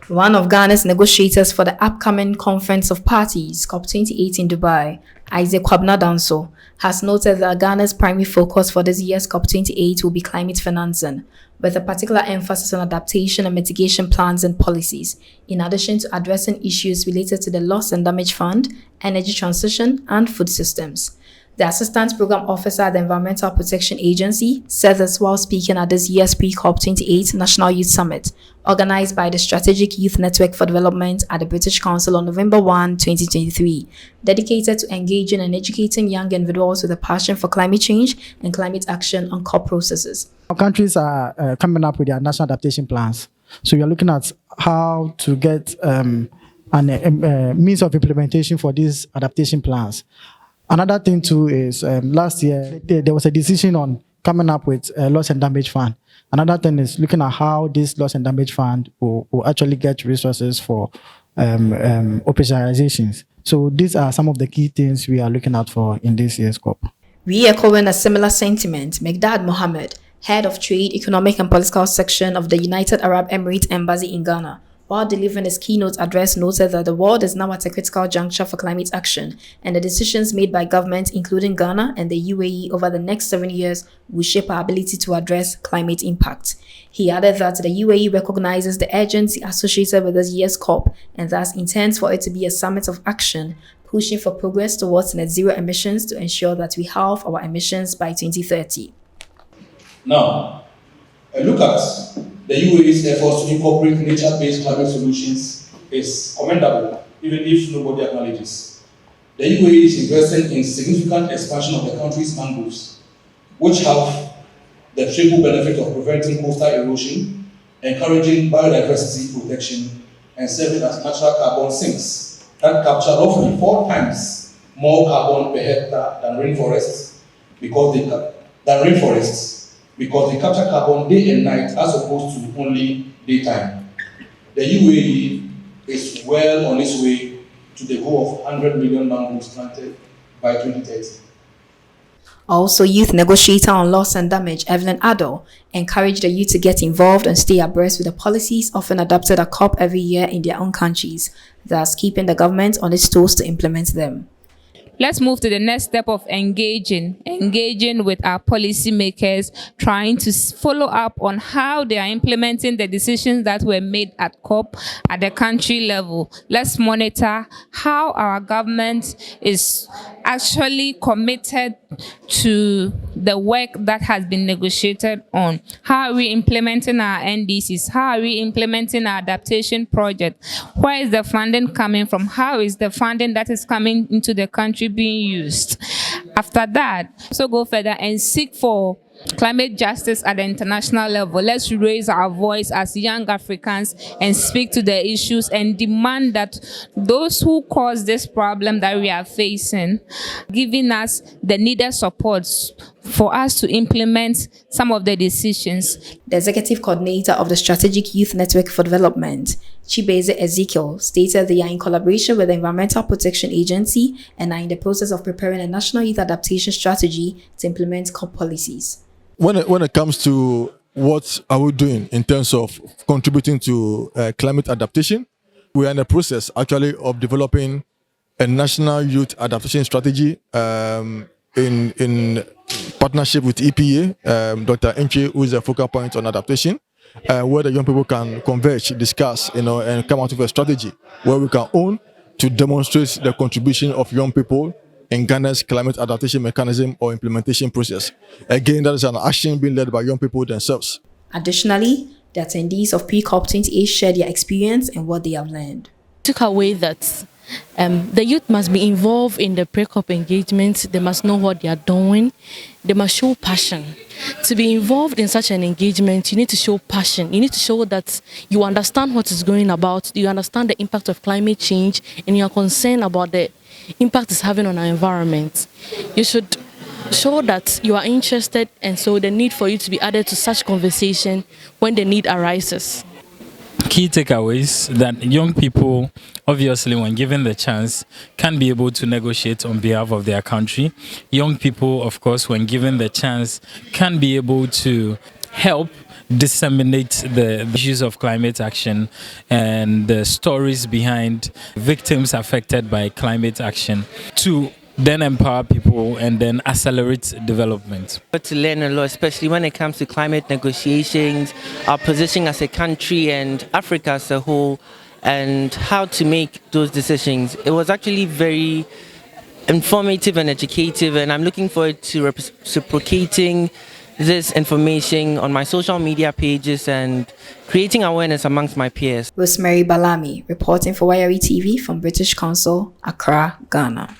One of Ghana's negotiators for the upcoming Conference of Parties, COP28 in Dubai, Isaac Kwabena, has noted that Ghana's primary focus for this year's COP28 will be climate financing, with a particular emphasis on adaptation and mitigation plans and policies, in addition to addressing issues related to the Loss and Damage Fund, energy transition, and food systems. The Assistant Program Officer at the Environmental Protection Agency said this while speaking at this year's pre-COP28 National Youth Summit, organized by the Strategic Youth Network for Development at the British Council on November 1, 2023, dedicated to engaging and educating young individuals with a passion for climate change and climate action on COP processes. Our countries are coming up with their national adaptation plans. So we are looking at how to get a means of implementation for these adaptation plans. Another thing too is last year there was a decision on coming up with a loss and damage fund. Another thing is looking at how this loss and damage fund will actually get resources for operationalizations. So these are some of the key things we are looking out for in this year's COP. Re-echoing a similar sentiment, Megdad Mohammed, head of Trade, Economic and Political Section of the United Arab Emirates Embassy in Ghana, while delivering his keynote address, noted that the world is now at a critical juncture for climate action, and the decisions made by governments, including Ghana and the UAE, over the next 7 years will shape our ability to address climate impact. He added that the UAE recognizes the urgency associated with this year's COP and thus intends for it to be a summit of action, pushing for progress towards net zero emissions to ensure that we halve our emissions by 2030. Now, a look at the UAE's efforts to incorporate nature-based climate solutions is commendable, even if nobody acknowledges. The UAE is investing in significant expansion of the country's mangroves, which have the triple benefit of preventing coastal erosion, encouraging biodiversity protection, and serving as natural carbon sinks that capture roughly 4 times more carbon per hectare than rainforests because they capture carbon day and night as opposed to only daytime. The UAE is well on its way to the goal of 100 million mangroves planted by 2030. Also, youth negotiator on loss and damage, Evelyn Addo, encouraged the youth to get involved and stay abreast with the policies often adopted at COP every year in their own countries, thus keeping the government on its toes to implement them. Let's move to the next step of engaging with our policymakers, trying to follow up on how they are implementing the decisions that were made at COP at the country level. Let's monitor how our government is actually committed to the work that has been negotiated on. How are we implementing our NDCs? How are we implementing our adaptation project? Where is the funding coming from? How is the funding that is coming into the country being used? After that, so go further and seek for climate justice at the international level. Let's raise our voice as young Africans and speak to the issues and demand that those who cause this problem that we are facing, giving us the needed support for us to implement some of the decisions. The executive coordinator of the Strategic Youth Network for Development, Chibeze Ezekiel, stated they are in collaboration with the Environmental Protection Agency and are in the process of preparing a national youth adaptation strategy to implement COP policies. When it comes to what are we doing in terms of contributing to climate adaptation, we are in the process actually of developing a national youth adaptation strategy in partnership with EPA, Dr. Enche, who is a focal point on adaptation, where the young people can converge, discuss, and come out with a strategy where we can own to demonstrate the contribution of young people in Ghana's climate adaptation mechanism or implementation process. Again, that is an action being led by young people themselves. Additionally, the attendees of pre-COP28 shared their experience and what they have learned. Took away that the youth must be involved in the pre-COP engagement. They must know what they are doing. They must show passion. To be involved in such an engagement, you need to show passion. You need to show that you understand what is going about, you understand the impact of climate change, and you are concerned about the impact it's having on our environment. You should show that you are interested, and so the need for you to be added to such conversation when the need arises. Key takeaways that young people, obviously, when given the chance, can be able to negotiate on behalf of their country. Young people, of course, when given the chance, can be able to help disseminate the issues of climate action and the stories behind victims affected by climate action to then empower people and then accelerate development. But to learn a lot, especially when it comes to climate negotiations, our position as a country and Africa as a whole, and how to make those decisions. It was actually very informative and educative, and I'm looking forward to reciprocating this information on my social media pages and creating awareness amongst my peers. Rosemary Balami, reporting for Wayari TV from British Council, Accra, Ghana.